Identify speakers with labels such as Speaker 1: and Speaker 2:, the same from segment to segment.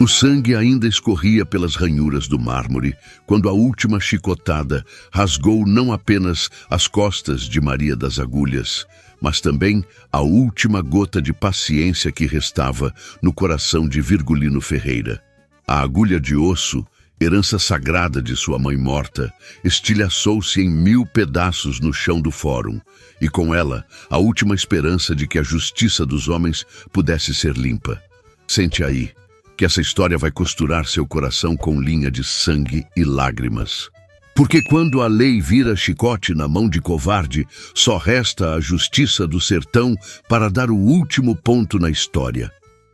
Speaker 1: O sangue ainda escorria pelas ranhuras do mármore quando a última chicotada rasgou não apenas as costas de Maria das Agulhas, mas também a última gota de paciência que restava no coração de Virgulino Ferreira. A agulha de osso, herança sagrada de sua mãe morta, estilhaçou-se em 1000 pedaços no chão do fórum, e com ela a última esperança de que a justiça dos homens pudesse ser limpa. Sente aí, que essa história vai costurar seu coração com linha de sangue e lágrimas. Porque quando a lei vira chicote na mão de covarde, só resta a justiça do sertão para dar o último ponto na história.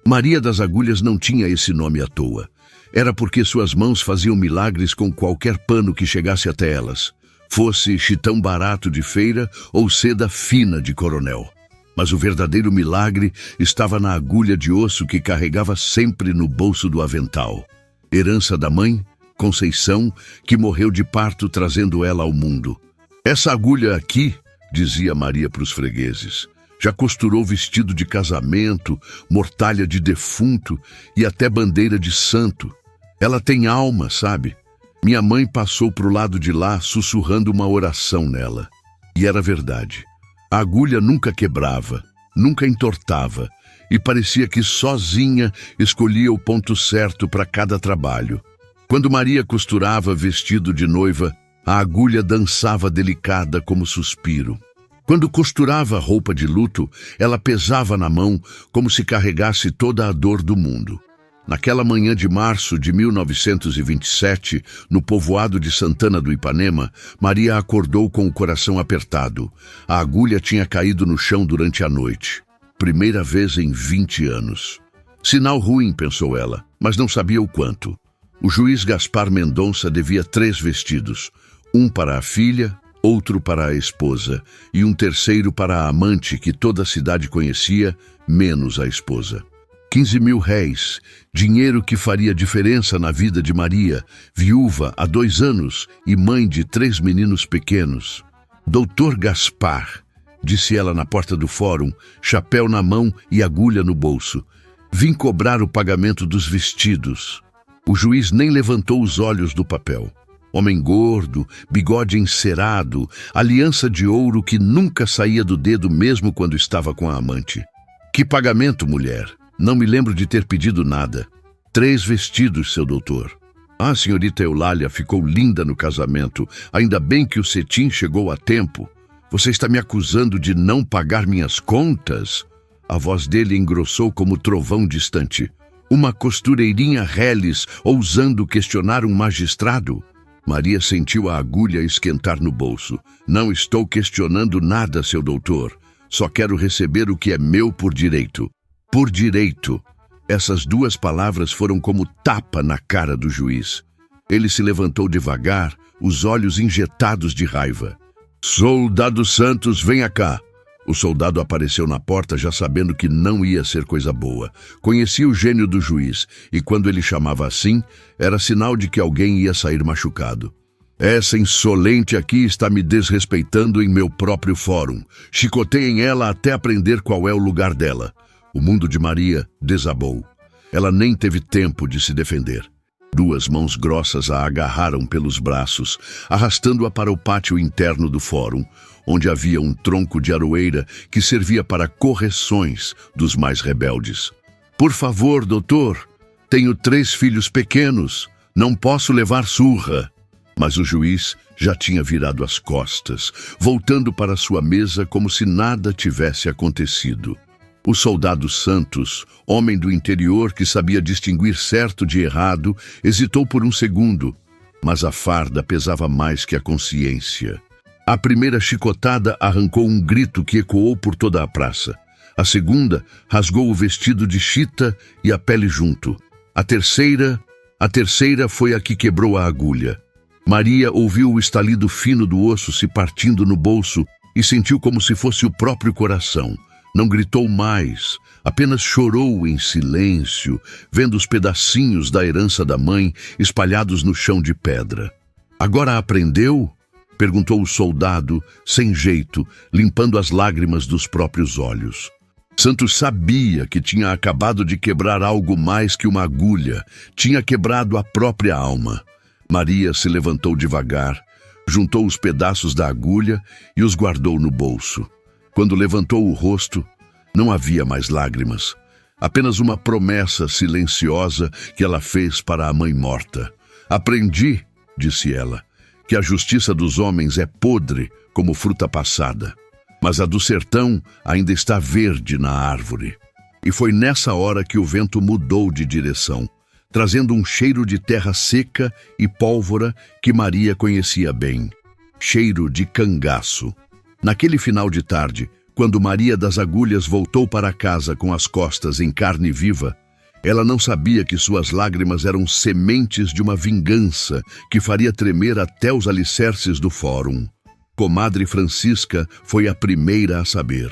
Speaker 1: Maria das Agulhas não tinha esse nome à toa. Era porque suas mãos faziam milagres com qualquer pano que chegasse até elas, fosse chitão barato de feira ou seda fina de coronel. Mas o verdadeiro milagre estava na agulha de osso que carregava sempre no bolso do avental. Herança da mãe, Conceição, que morreu de parto trazendo ela ao mundo. Essa agulha aqui, dizia Maria para os fregueses, já costurou vestido de casamento, mortalha de defunto e até bandeira de santo. Ela tem alma, sabe? Minha mãe passou pro lado de lá sussurrando uma oração nela. E era verdade. A agulha nunca quebrava, nunca entortava, e parecia que sozinha escolhia o ponto certo para cada trabalho. Quando Maria costurava vestido de noiva, a agulha dançava delicada como suspiro. Quando costurava roupa de luto, ela pesava na mão como se carregasse toda a dor do mundo. Naquela manhã de março de 1927, no povoado de Santana do Ipanema, Maria acordou com o coração apertado. A agulha tinha caído no chão durante a noite. Primeira vez em 20 anos. Sinal ruim, pensou ela, mas não sabia o quanto. O juiz Gaspar Mendonça devia 3 vestidos. Um para a filha, outro para a esposa, e um terceiro para a amante que toda a cidade conhecia, menos a esposa. 15.000 réis, dinheiro que faria diferença na vida de Maria, viúva há 2 anos e mãe de 3 meninos pequenos. Doutor Gaspar, disse ela na porta do fórum, chapéu na mão e agulha no bolso. Vim cobrar o pagamento dos vestidos. O juiz nem levantou os olhos do papel. Homem gordo, bigode encerado, aliança de ouro que nunca saía do dedo mesmo quando estava com a amante. Que pagamento, mulher? Não me lembro de ter pedido nada. 3 vestidos, seu doutor. Ah, senhorita Eulália ficou linda no casamento. Ainda bem que o cetim chegou a tempo. Você está me acusando de não pagar minhas contas? A voz dele engrossou como trovão distante. Uma costureirinha reles ousando questionar um magistrado? Maria sentiu a agulha esquentar no bolso. Não estou questionando nada, seu doutor. Só quero receber o que é meu por direito. Por direito. Essas 2 palavras foram como tapa na cara do juiz. Ele se levantou devagar, os olhos injetados de raiva. Soldado Santos, venha cá. O soldado apareceu na porta já sabendo que não ia ser coisa boa. Conhecia o gênio do juiz, e quando ele chamava assim, era sinal de que alguém ia sair machucado. Essa insolente aqui está me desrespeitando em meu próprio fórum. Chicoteiem ela até aprender qual é o lugar dela. O mundo de Maria desabou. Ela nem teve tempo de se defender. 2 mãos grossas a agarraram pelos braços, arrastando-a para o pátio interno do fórum, onde havia um tronco de aroeira que servia para correções dos mais rebeldes. Por favor, doutor, tenho 3 filhos pequenos, não posso levar surra. Mas o juiz já tinha virado as costas, voltando para sua mesa como se nada tivesse acontecido. O soldado Santos, homem do interior que sabia distinguir certo de errado, hesitou por um segundo, mas a farda pesava mais que a consciência. A primeira chicotada arrancou um grito que ecoou por toda a praça. A segunda rasgou o vestido de chita e a pele junto. A terceira foi a que quebrou a agulha. Maria ouviu o estalido fino do osso se partindo no bolso e sentiu como se fosse o próprio coração. Não gritou mais, apenas chorou em silêncio, vendo os pedacinhos da herança da mãe espalhados no chão de pedra. Agora aprendeu? Perguntou o soldado, sem jeito, limpando as lágrimas dos próprios olhos. Santos sabia que tinha acabado de quebrar algo mais que uma agulha, tinha quebrado a própria alma. Maria se levantou devagar, juntou os pedaços da agulha e os guardou no bolso. Quando levantou o rosto, não havia mais lágrimas, apenas uma promessa silenciosa que ela fez para a mãe morta. Aprendi, disse ela, que a justiça dos homens é podre como fruta passada, mas a do sertão ainda está verde na árvore. E foi nessa hora que o vento mudou de direção, trazendo um cheiro de terra seca e pólvora que Maria conhecia bem. Cheiro de cangaço. Naquele final de tarde, quando Maria das Agulhas voltou para casa com as costas em carne viva, ela não sabia que suas lágrimas eram sementes de uma vingança que faria tremer até os alicerces do fórum. Comadre Francisca foi a primeira a saber.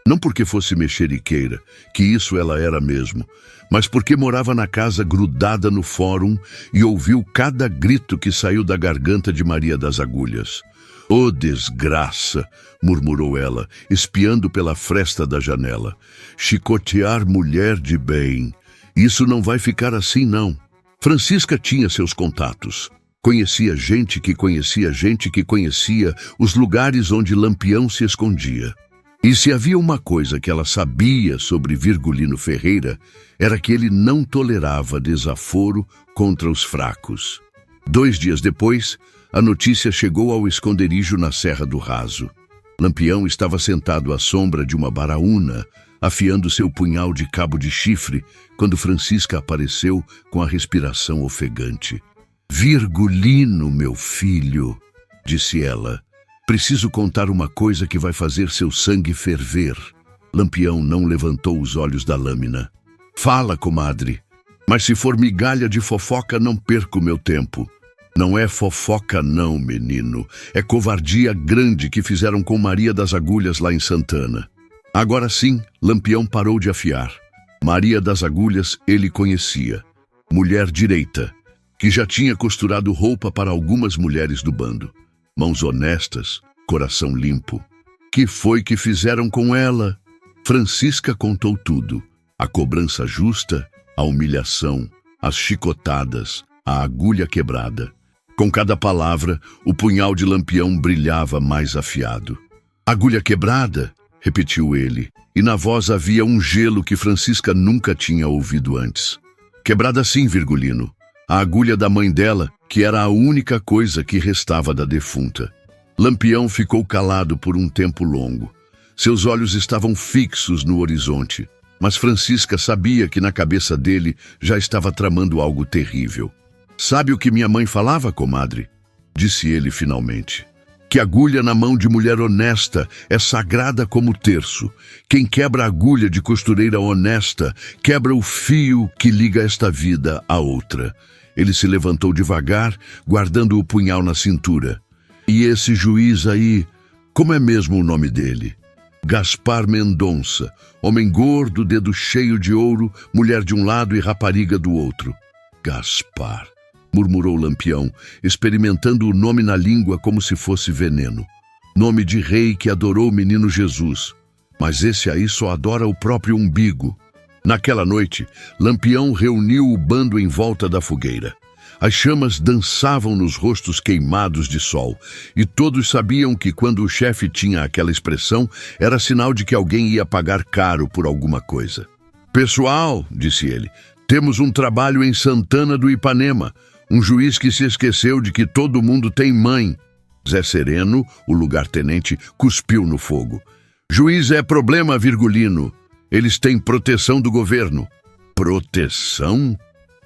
Speaker 1: Não porque fosse mexeriqueira, que isso ela era mesmo, mas porque morava na casa grudada no fórum e ouviu cada grito que saiu da garganta de Maria das Agulhas. "Oh, desgraça!" murmurou ela, espiando pela fresta da janela. "Chicotear mulher de bem. Isso não vai ficar assim, não." Francisca tinha seus contatos. Conhecia gente que conhecia gente que conhecia os lugares onde Lampião se escondia. E se havia uma coisa que ela sabia sobre Virgulino Ferreira, era que ele não tolerava desaforo contra os fracos. 2 dias depois, a notícia chegou ao esconderijo na Serra do Raso. Lampião estava sentado à sombra de uma baraúna, afiando seu punhal de cabo de chifre, quando Francisca apareceu com a respiração ofegante. "Virgulino, meu filho", disse ela, "preciso contar uma coisa que vai fazer seu sangue ferver." Lampião não levantou os olhos da lâmina. "Fala, comadre, mas se for migalha de fofoca, não perco meu tempo." "Não é fofoca não, menino. É covardia grande que fizeram com Maria das Agulhas lá em Santana." Agora sim, Lampião parou de afiar. Maria das Agulhas ele conhecia. Mulher direita, que já tinha costurado roupa para algumas mulheres do bando. Mãos honestas, coração limpo. Que foi que fizeram com ela? Francisca contou tudo. A cobrança justa, a humilhação, as chicotadas, a agulha quebrada. Com cada palavra, o punhal de Lampião brilhava mais afiado. "Agulha quebrada?" repetiu ele, e na voz havia um gelo que Francisca nunca tinha ouvido antes. "Quebrada sim, Virgulino. A agulha da mãe dela, que era a única coisa que restava da defunta." Lampião ficou calado por um tempo longo. Seus olhos estavam fixos no horizonte, mas Francisca sabia que na cabeça dele já estava tramando algo terrível. "Sabe o que minha mãe falava, comadre?" disse ele finalmente. "Que agulha na mão de mulher honesta é sagrada como o terço. Quem quebra a agulha de costureira honesta, quebra o fio que liga esta vida à outra." Ele se levantou devagar, guardando o punhal na cintura. "E esse juiz aí, como é mesmo o nome dele?" "Gaspar Mendonça, homem gordo, dedo cheio de ouro, mulher de um lado e rapariga do outro." "Gaspar", murmurou Lampião, experimentando o nome na língua como se fosse veneno. "Nome de rei que adorou o menino Jesus. Mas esse aí só adora o próprio umbigo." Naquela noite, Lampião reuniu o bando em volta da fogueira. As chamas dançavam nos rostos queimados de sol, e todos sabiam que quando o chefe tinha aquela expressão, era sinal de que alguém ia pagar caro por alguma coisa. "Pessoal", disse ele, "temos um trabalho em Santana do Ipanema. Um juiz que se esqueceu de que todo mundo tem mãe." Zé Sereno, o lugar-tenente, cuspiu no fogo. "Juiz é problema, Virgulino. Eles têm proteção do governo." "Proteção?"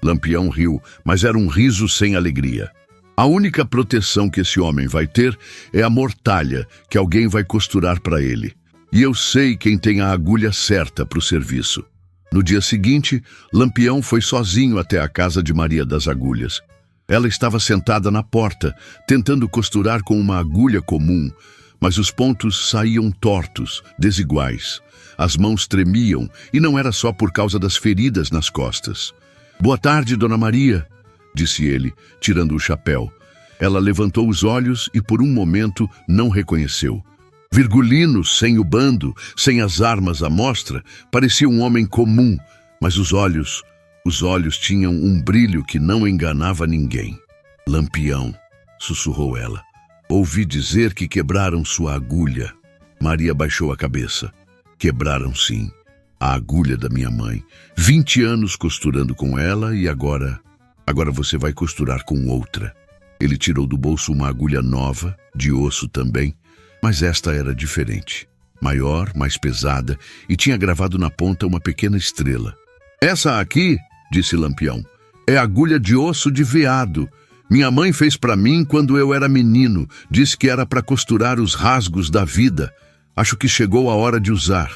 Speaker 1: Lampião riu, mas era um riso sem alegria. "A única proteção que esse homem vai ter é a mortalha que alguém vai costurar para ele. E eu sei quem tem a agulha certa para o serviço." No dia seguinte, Lampião foi sozinho até a casa de Maria das Agulhas. Ela estava sentada na porta, tentando costurar com uma agulha comum, mas os pontos saíam tortos, desiguais. As mãos tremiam, e não era só por causa das feridas nas costas. "Boa tarde, Dona Maria", disse ele, tirando o chapéu. Ela levantou os olhos e por um momento não reconheceu. Virgulino, sem o bando, sem as armas à mostra, parecia um homem comum, mas os olhos tinham um brilho que não enganava ninguém. Lampião, sussurrou ela. Ouvi dizer que quebraram sua agulha. Maria baixou a cabeça. Quebraram sim. A agulha da minha mãe. 20 anos costurando com ela e agora você vai costurar com outra. Ele tirou do bolso uma agulha nova, de osso também, mas esta era diferente. Maior, mais pesada e tinha gravado na ponta uma pequena estrela. Essa aqui, disse Lampião, é agulha de osso de veado. Minha mãe fez para mim quando eu era menino. Disse que era para costurar os rasgos da vida. Acho que chegou a hora de usar.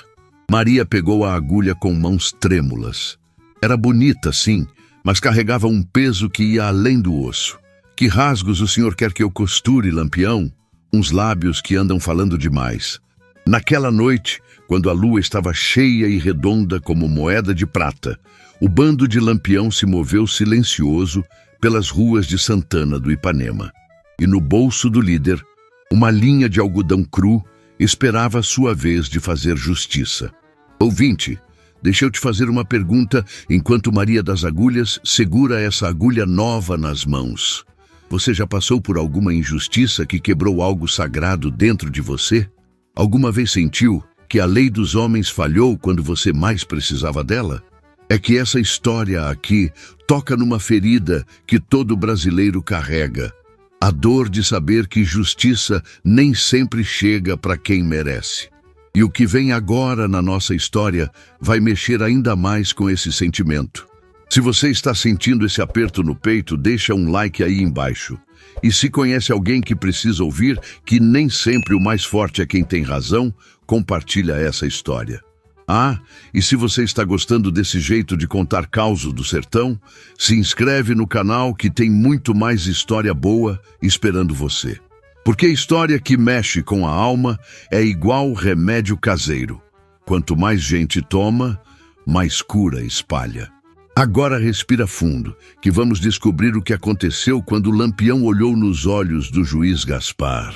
Speaker 1: Maria pegou a agulha com mãos trêmulas. Era bonita, sim, mas carregava um peso que ia além do osso. Que rasgos o senhor quer que eu costure, Lampião? Uns lábios que andam falando demais. Naquela noite, quando a lua estava cheia e redonda como moeda de prata, o bando de Lampião se moveu silencioso pelas ruas de Santana do Ipanema. E no bolso do líder, uma linha de algodão cru esperava a sua vez de fazer justiça. Ouvinte, deixa eu te fazer uma pergunta enquanto Maria das Agulhas segura essa agulha nova nas mãos. Você já passou por alguma injustiça que quebrou algo sagrado dentro de você? Alguma vez sentiu que a lei dos homens falhou quando você mais precisava dela? É que essa história aqui toca numa ferida que todo brasileiro carrega. A dor de saber que justiça nem sempre chega para quem merece. E o que vem agora na nossa história vai mexer ainda mais com esse sentimento. Se você está sentindo esse aperto no peito, deixa um like aí embaixo. E se conhece alguém que precisa ouvir que nem sempre o mais forte é quem tem razão, compartilha essa história. Ah, e se você está gostando desse jeito de contar causos do sertão, se inscreve no canal que tem muito mais história boa esperando você. Porque história que mexe com a alma é igual remédio caseiro. Quanto mais gente toma, mais cura espalha. Agora respira fundo, que vamos descobrir o que aconteceu quando o Lampião olhou nos olhos do juiz Gaspar.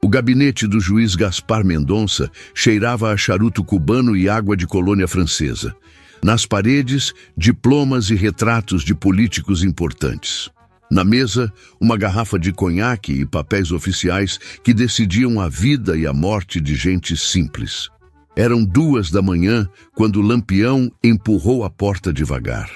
Speaker 1: O gabinete do juiz Gaspar Mendonça cheirava a charuto cubano e água de colônia francesa. Nas paredes, diplomas e retratos de políticos importantes. Na mesa, uma garrafa de conhaque e papéis oficiais que decidiam a vida e a morte de gente simples. Eram 2 da manhã quando o Lampião empurrou a porta devagar.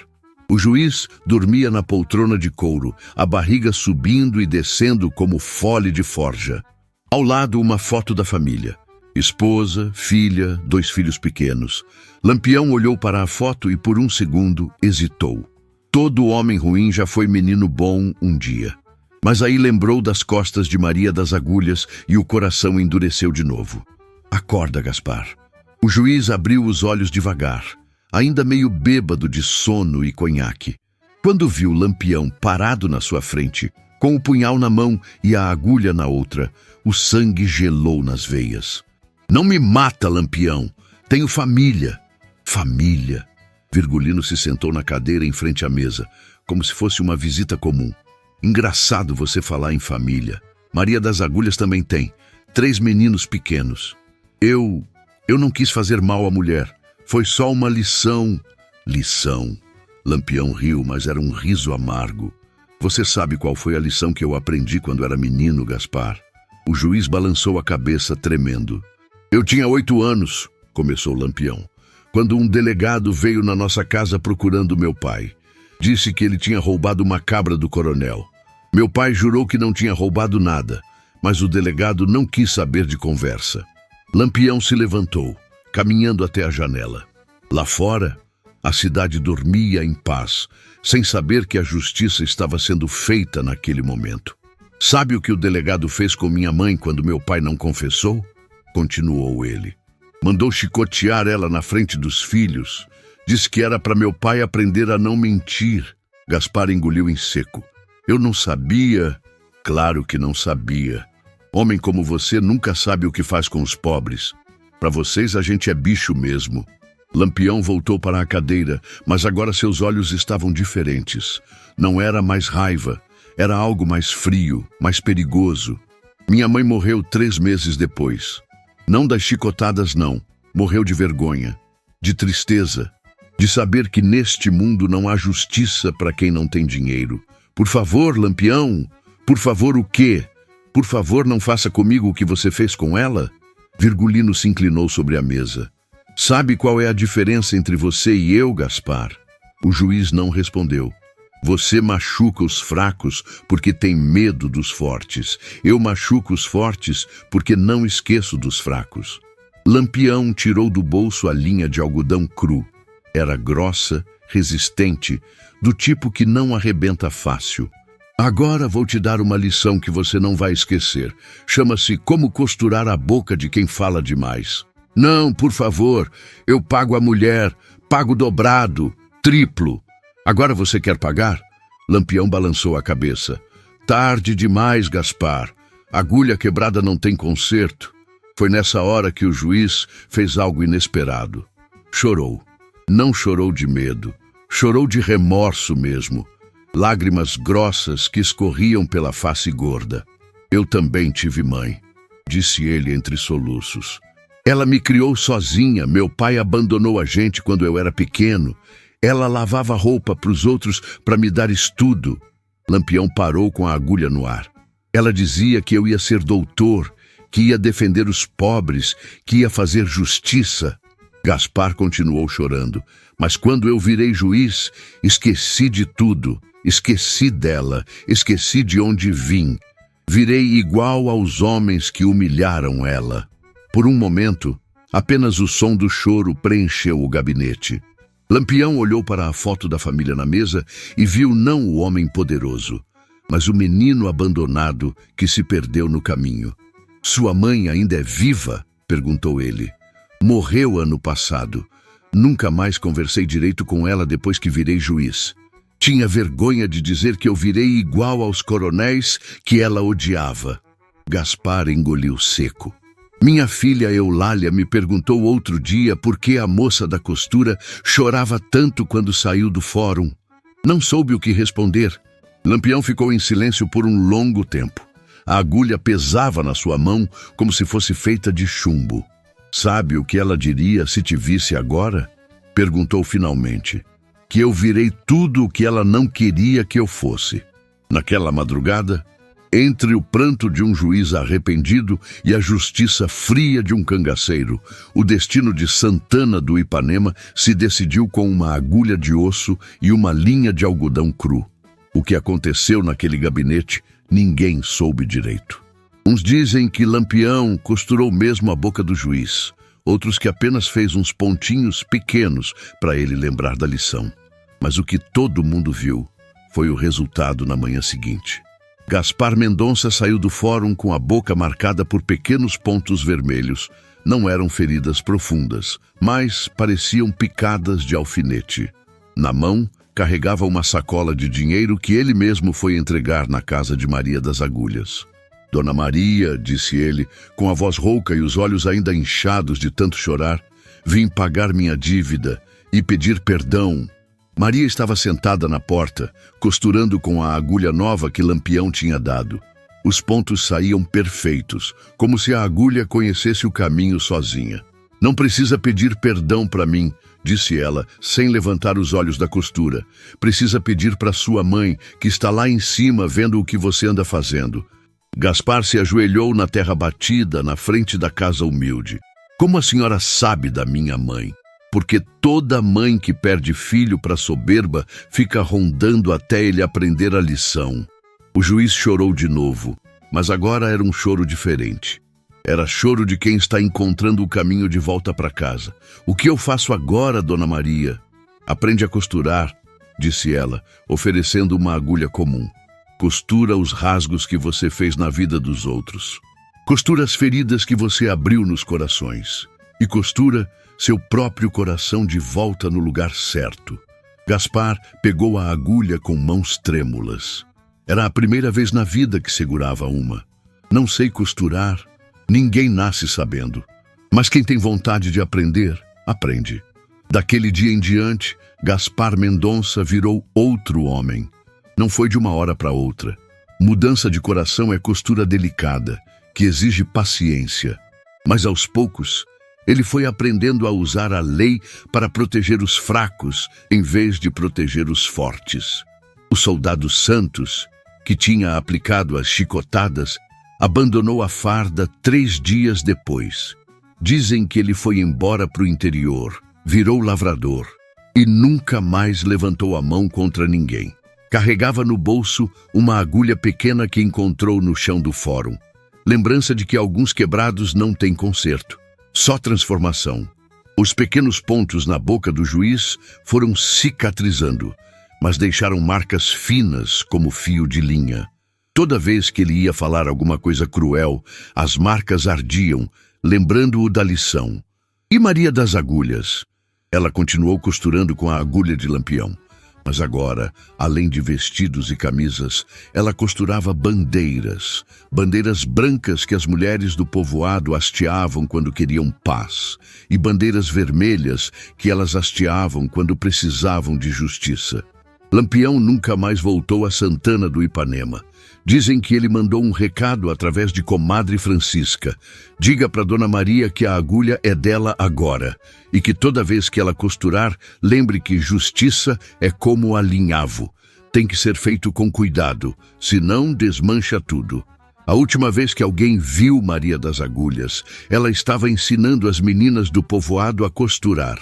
Speaker 1: O juiz dormia na poltrona de couro, a barriga subindo e descendo como fole de forja. Ao lado, uma foto da família. Esposa, filha, 2 filhos pequenos. Lampião olhou para a foto e por um segundo hesitou. Todo homem ruim já foi menino bom um dia. Mas aí lembrou das costas de Maria das Agulhas e o coração endureceu de novo. Acorda, Gaspar. O juiz abriu os olhos devagar, ainda meio bêbado de sono e conhaque. Quando viu Lampião parado na sua frente, com o punhal na mão e a agulha na outra, o sangue gelou nas veias. Não me mata, Lampião. Tenho família. Família. Virgulino se sentou na cadeira em frente à mesa, como se fosse uma visita comum. Engraçado você falar em família. Maria das Agulhas também tem. 3 meninos pequenos. Eu não quis fazer mal à mulher. Foi só uma lição. Lição. Lampião riu, mas era um riso amargo. Você sabe qual foi a lição que eu aprendi quando era menino, Gaspar? O juiz balançou a cabeça, tremendo. Eu tinha 8 anos, começou Lampião, quando um delegado veio na nossa casa procurando meu pai. Disse que ele tinha roubado uma cabra do coronel. Meu pai jurou que não tinha roubado nada, mas o delegado não quis saber de conversa. Lampião se levantou, caminhando até a janela. Lá fora, a cidade dormia em paz, sem saber que a justiça estava sendo feita naquele momento. Sabe o que o delegado fez com minha mãe quando meu pai não confessou? Continuou ele. Mandou chicotear ela na frente dos filhos. Disse que era para meu pai aprender a não mentir. Gaspar engoliu em seco. Eu não sabia. Claro que não sabia. Homem como você nunca sabe o que faz com os pobres. Para vocês a gente é bicho mesmo. Lampião voltou para a cadeira, mas agora seus olhos estavam diferentes. Não era mais raiva, era algo mais frio, mais perigoso. Minha mãe morreu 3 meses depois. Não das chicotadas, não. Morreu de vergonha, de tristeza, de saber que neste mundo não há justiça para quem não tem dinheiro. Por favor, Lampião, por favor o quê? Por favor, não faça comigo o que você fez com ela? Virgulino se inclinou sobre a mesa. Sabe qual é a diferença entre você e eu, Gaspar? O juiz não respondeu. Você machuca os fracos porque tem medo dos fortes. Eu machuco os fortes porque não esqueço dos fracos. Lampião tirou do bolso a linha de algodão cru. Era grossa, resistente, do tipo que não arrebenta fácil. Agora vou te dar uma lição que você não vai esquecer. Chama-se Como Costurar a Boca de Quem Fala Demais. Não, por favor, eu pago a mulher, pago dobrado, triplo. Agora você quer pagar? Lampião balançou a cabeça. Tarde demais, Gaspar. Agulha quebrada não tem conserto. Foi nessa hora que o juiz fez algo inesperado. Chorou. Não chorou de medo. Chorou de remorso mesmo. Lágrimas grossas que escorriam pela face gorda. Eu também tive mãe, disse ele entre soluços. Ela me criou sozinha, meu pai abandonou a gente quando eu era pequeno. Ela lavava roupa para os outros para me dar estudo. Lampião parou com a agulha no ar. Ela dizia que eu ia ser doutor, que ia defender os pobres, que ia fazer justiça. Gaspar continuou chorando. Mas quando eu virei juiz, esqueci de tudo. Esqueci dela, esqueci de onde vim. Virei igual aos homens que humilharam ela. Por um momento, apenas o som do choro preencheu o gabinete. Lampião olhou para a foto da família na mesa e viu não o homem poderoso, mas o menino abandonado que se perdeu no caminho. Sua mãe ainda é viva? Perguntou ele. Morreu ano passado. Nunca mais conversei direito com ela depois que virei juiz. Tinha vergonha de dizer que eu virei igual aos coronéis que ela odiava. Gaspar engoliu seco. Minha filha Eulália me perguntou outro dia por que a moça da costura chorava tanto quando saiu do fórum. Não soube o que responder. Lampião ficou em silêncio por um longo tempo. A agulha pesava na sua mão como se fosse feita de chumbo. Sabe o que ela diria se te visse agora? Perguntou finalmente. Que eu virei tudo o que ela não queria que eu fosse. Naquela madrugada, entre o pranto de um juiz arrependido e a justiça fria de um cangaceiro, o destino de Santana do Ipanema se decidiu com uma agulha de osso e uma linha de algodão cru. O que aconteceu naquele gabinete, ninguém soube direito. Uns dizem que Lampião costurou mesmo a boca do juiz, outros que apenas fez uns pontinhos pequenos para ele lembrar da lição. Mas o que todo mundo viu foi o resultado na manhã seguinte. Gaspar Mendonça saiu do fórum com a boca marcada por pequenos pontos vermelhos. Não eram feridas profundas, mas pareciam picadas de alfinete. Na mão, carregava uma sacola de dinheiro que ele mesmo foi entregar na casa de Maria das Agulhas. Dona Maria, disse ele, com a voz rouca e os olhos ainda inchados de tanto chorar, vim pagar minha dívida e pedir perdão. Maria estava sentada na porta, costurando com a agulha nova que Lampião tinha dado. Os pontos saíam perfeitos, como se a agulha conhecesse o caminho sozinha. Não precisa pedir perdão para mim, disse ela, sem levantar os olhos da costura. Precisa pedir para sua mãe, que está lá em cima vendo o que você anda fazendo. Gaspar se ajoelhou na terra batida, na frente da casa humilde. Como a senhora sabe da minha mãe? Porque toda mãe que perde filho para soberba fica rondando até ele aprender a lição. O juiz chorou de novo, mas agora era um choro diferente. Era choro de quem está encontrando o caminho de volta para casa. O que eu faço agora, Dona Maria? Aprende a costurar, disse ela, oferecendo uma agulha comum. Costura os rasgos que você fez na vida dos outros. Costura as feridas que você abriu nos corações. E costura seu próprio coração de volta no lugar certo. Gaspar pegou a agulha com mãos trêmulas. Era a primeira vez na vida que segurava uma. Não sei costurar, ninguém nasce sabendo. Mas quem tem vontade de aprender, aprende. Daquele dia em diante, Gaspar Mendonça virou outro homem. Não foi de uma hora para outra. Mudança de coração é costura delicada, que exige paciência. Mas aos poucos, ele foi aprendendo a usar a lei para proteger os fracos em vez de proteger os fortes. O soldado Santos, que tinha aplicado as chicotadas, abandonou a farda 3 dias depois. Dizem que ele foi embora para o interior, virou lavrador e nunca mais levantou a mão contra ninguém. Carregava no bolso uma agulha pequena que encontrou no chão do fórum. Lembrança de que alguns quebrados não têm conserto, só transformação. Os pequenos pontos na boca do juiz foram cicatrizando, mas deixaram marcas finas como fio de linha. Toda vez que ele ia falar alguma coisa cruel, as marcas ardiam, lembrando-o da lição. E Maria das Agulhas? Ela continuou costurando com a agulha de Lampião. Mas agora, além de vestidos e camisas, ela costurava bandeiras. Bandeiras brancas que as mulheres do povoado hasteavam quando queriam paz. E bandeiras vermelhas que elas hasteavam quando precisavam de justiça. Lampião nunca mais voltou a Santana do Ipanema. Dizem que ele mandou um recado através de comadre Francisca. Diga para Dona Maria que a agulha é dela agora e que toda vez que ela costurar, lembre que justiça é como alinhavo. Tem que ser feito com cuidado, senão desmancha tudo. A última vez que alguém viu Maria das Agulhas, ela estava ensinando as meninas do povoado a costurar.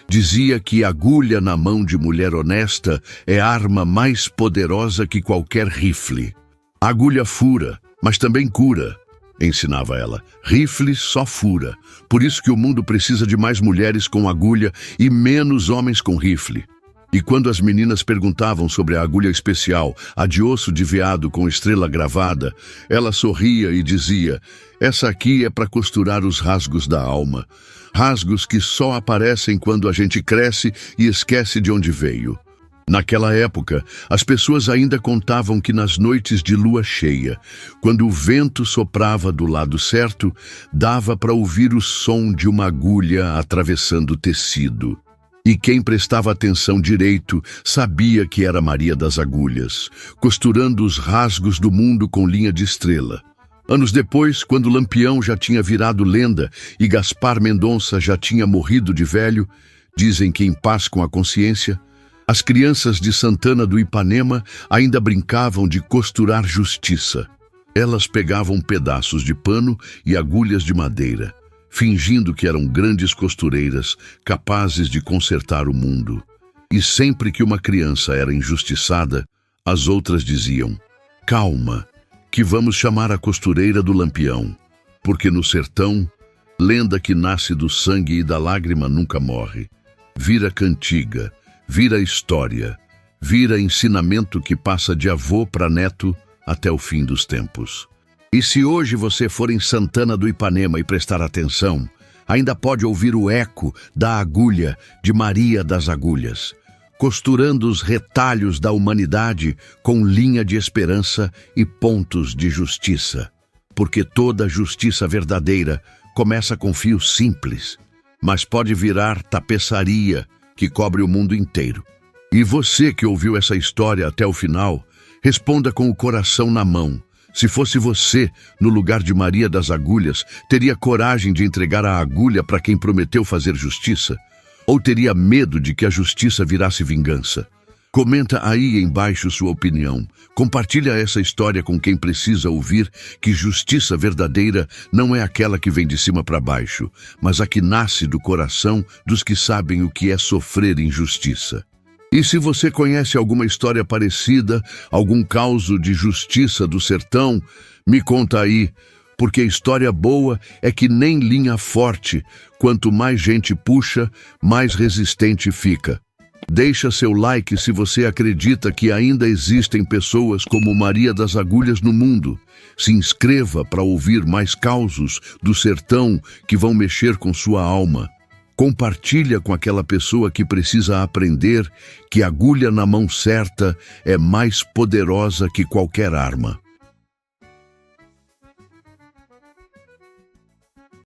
Speaker 1: Dizia que agulha na mão de mulher honesta é a arma mais poderosa que qualquer rifle. A agulha fura, mas também cura, ensinava ela. Rifle só fura. Por isso que o mundo precisa de mais mulheres com agulha e menos homens com rifle. E quando as meninas perguntavam sobre a agulha especial, a de osso de veado com estrela gravada, ela sorria e dizia: essa aqui é para costurar os rasgos da alma. Rasgos que só aparecem quando a gente cresce e esquece de onde veio. Naquela época, as pessoas ainda contavam que nas noites de lua cheia, quando o vento soprava do lado certo, dava para ouvir o som de uma agulha atravessando o tecido. E quem prestava atenção direito sabia que era Maria das Agulhas, costurando os rasgos do mundo com linha de estrela. Anos depois, quando Lampião já tinha virado lenda e Gaspar Mendonça já tinha morrido de velho, dizem que em paz com a consciência, as crianças de Santana do Ipanema ainda brincavam de costurar justiça. Elas pegavam pedaços de pano e agulhas de madeira, fingindo que eram grandes costureiras capazes de consertar o mundo. E sempre que uma criança era injustiçada, as outras diziam: calma, que vamos chamar a costureira do Lampião, porque no sertão, lenda que nasce do sangue e da lágrima nunca morre. Vira cantiga, vira história, vira ensinamento que passa de avô para neto até o fim dos tempos. E se hoje você for em Santana do Ipanema e prestar atenção, ainda pode ouvir o eco da agulha de Maria das Agulhas, costurando os retalhos da humanidade com linha de esperança e pontos de justiça. Porque toda justiça verdadeira começa com fios simples, mas pode virar tapeçaria que cobre o mundo inteiro. E você que ouviu essa história até o final, responda com o coração na mão. Se fosse você, no lugar de Maria das Agulhas, teria coragem de entregar a agulha para quem prometeu fazer justiça? Ou teria medo de que a justiça virasse vingança? Comenta aí embaixo sua opinião. Compartilha essa história com quem precisa ouvir que justiça verdadeira não é aquela que vem de cima para baixo, mas a que nasce do coração dos que sabem o que é sofrer injustiça. E se você conhece alguma história parecida, algum caso de justiça do sertão, me conta aí, porque história boa é que nem linha forte, quanto mais gente puxa, mais resistente fica. Deixa seu like se você acredita que ainda existem pessoas como Maria das Agulhas no mundo. Se inscreva para ouvir mais causos do sertão que vão mexer com sua alma. Compartilha com aquela pessoa que precisa aprender que a agulha na mão certa é mais poderosa que qualquer arma.